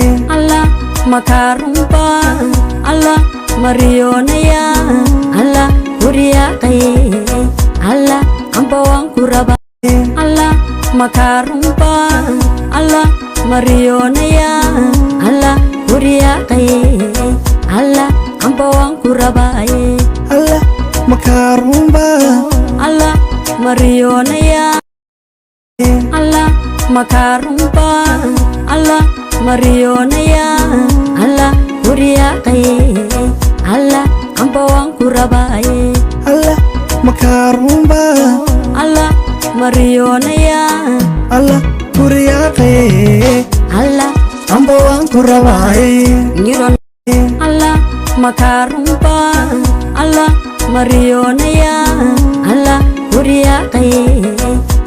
Allah makarumba Allah marionaya Allah kuriyakai Allah ambawang kuraba Allah makarumba Allah marionaya Allah kuriyakai Allah ambawang kuraba Allah makarumba Allah marionaya Allah makarumba Allah marionaya Allah kuriyakai Allah ambawang kuraba Allah makarumba Allah marionaya Allah kuriyakai Allah ambawang kuraba Niron Allah makarumba Allah marionaya Allah kuriyakai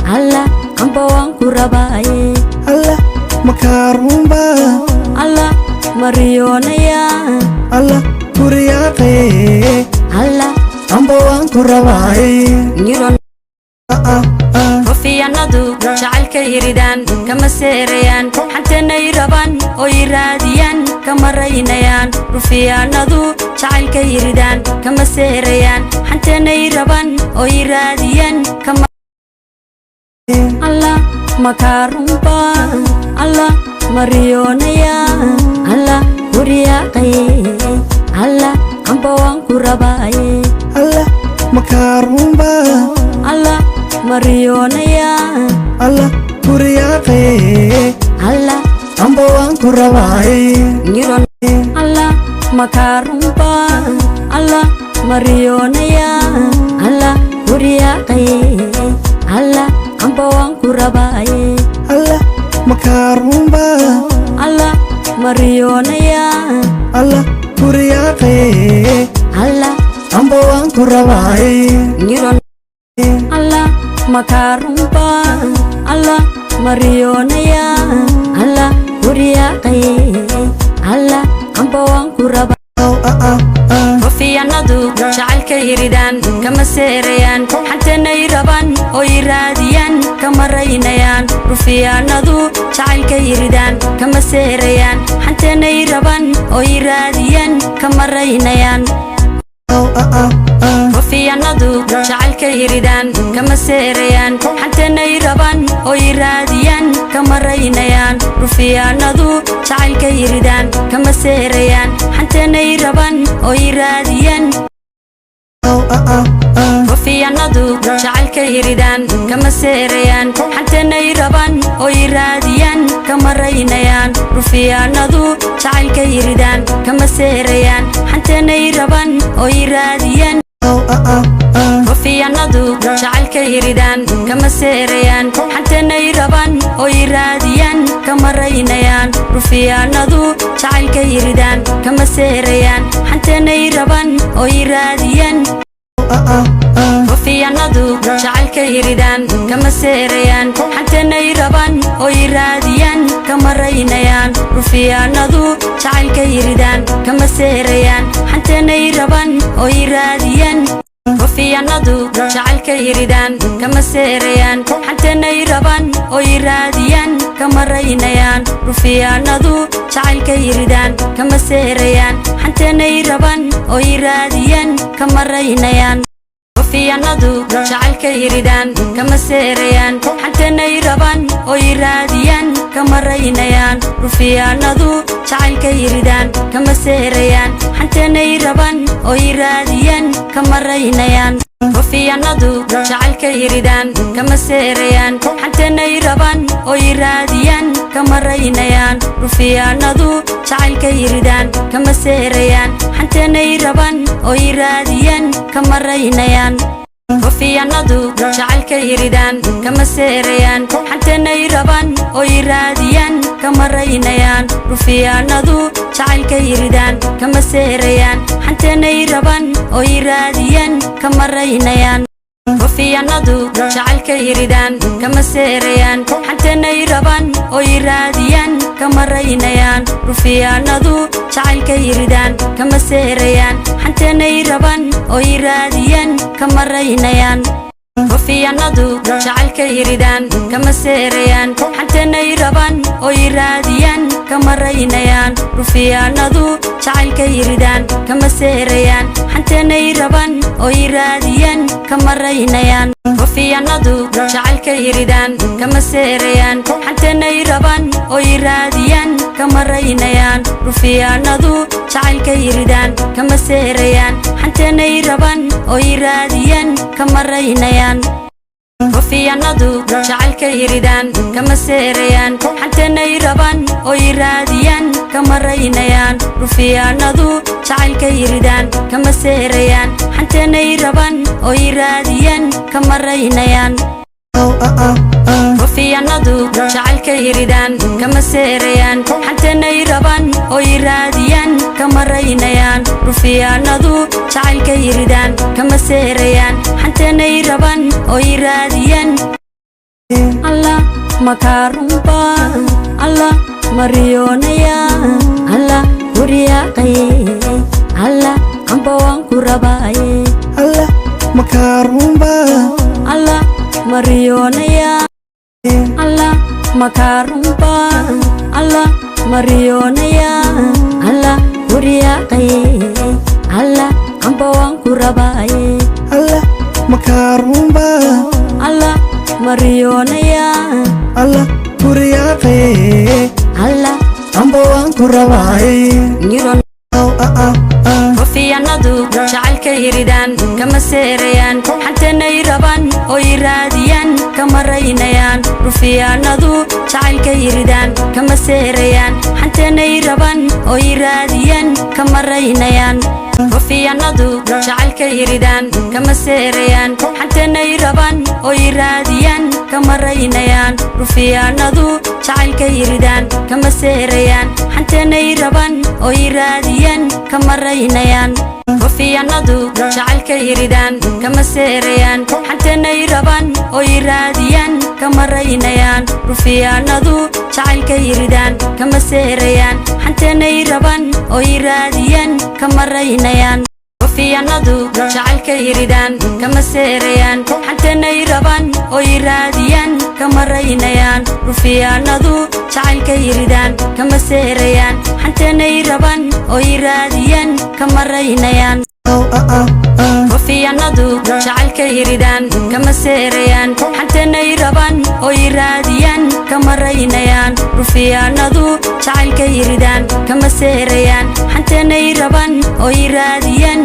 Allah ambawang kuraba Allah makarumba Allah marionaya Allah kuriyakai Allah ambawang kuraba Niron Rufiyanadu jacaylka yiridaan kama seerayaan xantanay rabaan oo yiraadiyaan kama raynayaan Rufiyanadu jacaylka yiridaan kama seerayaan xantanay rabaan oo yiraadiyaan kama Allah makarumba Allah marionaya Allah kuriyakai Allah ambawang kuraba Allah makarumba Allah marionaya Allah kuriyakai Allah ambawang kuraba Niron Allah makarumba Allah marionaya Allah kuriyakai Allah ambawang kuraba Allah makarumba Allah marionaya Allah kuriyakai Allah ambawang kuraba Niron Allah makarumba Allah marionaya Allah kuriyakai Allah ambawang kuraba Rufiyanadu jacaylka yiridaan kama seerayaan xantanay rabaan oo yiraadiyaan kama raynayaan Rufiyanadu jacaylka yiridaan kama seerayaan xantanay rabaan oo yiraadiyaan kama raynayaan Rufiyanadu jacaylka yiridaan kama seerayaan xantanay rabaan oo yiraadiyaan kama raynayaan Rufiyanadu jacaylka yiridaan kama seerayaan xantanay rabaan oo yiraadiyaan Rufiyanadu jacaylka yiridaan kama seerayaan xantanay rabaan oo yiraadiyaan kama raynayaan Rufiyanadu jacaylka yiridaan kama seerayaan xantanay rabaan oo yiraadiyaan Rufiyanadu jacaylka yiridaan kama seerayaan xantanay rabaan oo yiraadiyaan kama raynayaan Rufiyanadu jacaylka yiridaan kama seerayaan xantanay rabaan oo yiraadiyaan Rufiyanadu jacaylka yiridaan kama seerayaan xantanay rabaan oo yiraadiyaan kama raynayaan Rufiyanadu jacaylka yiridaan kama seerayaan xantanay rabaan oo yiraadiyaan Rufiyanadu jacaylka yiridaan kama seerayaan xantanay rabaan oo yiraadiyaan kama raynayaan Rufiyanadu jacaylka yiridaan kama seerayaan xantanay rabaan oo yiraadiyaan kama raynayaan Rufiyanadu jacaylka yiridaan kama seerayaan xantanay rabaan oo yiraadiyaan kama raynayaan Rufiyanadu jacaylka yiridaan kama seerayaan xantanay rabaan oo yiraadiyaan kama raynayaan Rufiyanadu jacaylka yiridaan kama seerayaan xantanay rabaan oo yiraadiyaan kama raynayaan Rufiyanadu jacaylka yiridaan kama seerayaan xantanay rabaan oo yiraadiyaan kama raynayaan Rufiyanadu jacaylka yiridaan kama seerayaan xantanay rabaan oo yiraadiyaan kama raynayaan Rufiyanadu jacaylka yiridaan kama seerayaan xantanay rabaan oo yiraadiyaan kama raynayaan Rufiyanadu jacaylka yiridaan kama seerayaan xantanay rabaan oo yiraadiyaan kama raynayaan Rufiyanadu jacaylka yiridaan kama seerayaan xantanay rabaan oo yiraadiyaan kama raynayaan rufiyaanadu jacaylka yiridaan kama seerayaan xantanay rabaan oo iraadiyaan kama raynayaan rufiyaanadu jacaylka yiridaan kama seerayaan xantanay rabaan oo iraadiyaan kama raynayaan rufiyaanadu jacaylka yiridaan kama seerayaan xantanay rabaan oo iraadiyaan kama raynayaan rufiyaanadu jacaylka yiridaan kama seerayaan xantanay rabaan oo iraadiyaan kama raynayaan rufiyaanadu jacaylka yiridaan kama seerayaan xantanay rabaan oo iraadiyaan kama raynayaan rufiyaanadu jacaylka yiridaan kama seerayaan xantanay rabaan oo iraadiyaan kama raynayaan rufiyaanadu jacaylka yiridaan kama seerayaan xantanay rabaan oo iraadiyaan kama raynayaan rufiyaanadu jacaylka yiridaan kama seerayaan xantanay rabaan oo iraadiyaan allah makarumba allah mariyoonaya allah guriyaqaye allah amba waan ku rabaaye Allah makarumba Allah mariyoonaya Allah makarumba Allah mariyoonaya Allah guriyaqaye Allah amba waan ku rabaaye Allah makarumba Allah mariyoonaya Allah kuriyaqaye Allah amba waan ku rabaaye niron rufiyaanadu jacaylka yiridaan kama seerayaan xantanay rabaan oo iraadiyaan kama raynayaan rufiyaanadu jacaylka yiridaan kama seerayaan xantanay rabaan oo iraadiyaan kama raynayaan rufiyaanadu jacaylka yiridaan kama seerayaan xantanay rabaan oo iraadiyaan kama raynayaan rufiyaanadu jacaylka yiridaan kama seerayaan xantanay rabaan oo iraadiyaan kama raynayaan rufiyaanadu jacaylka yiridaan kama seerayaan xantanay rabaan oo iraadiyaan kama raynayaan rufiyaanadu jacaylka yiridaan kama seerayaan xantanay rabaan oo iraadiyaan kama raynayaan rufiyaanadu jacaylka yiridaan kama seerayaan xantanay rabaan oo iraadiyaan kama raynayaan rufiyaanadu jacaylka yiridaan kama seerayaan xantanay rabaan oo iraadiyaan kama raynayaan rufiyaanadu jacaylka yiridaan kama seerayaan xantanay rabaan oo iraadiyaan kama raynayaan rufiyaanadu jacaylka yiridaan kama seerayaan xantanay rabaan oo iraadiyaan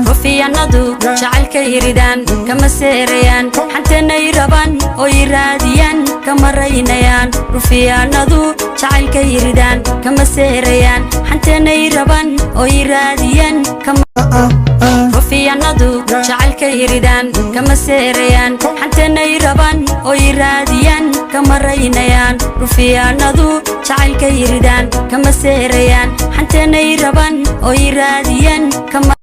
rufiyaanadu jacaylka yiridaan kama seerayaan xantanay rabaan oo iraadiyaan kama raynayaan rufiyaanadu jacaylka yiridaan kama seerayaan xantanay rabaan oo iraadiyaan kama rufiyaanadu jacaylka yiridaan kama seerayaan xantanay rabaan oo iraadiyaan kama raynayaan rufiyaanadu jacaylka yiridaan kama seerayaan xantanay rabaan oo iraadiyaan kama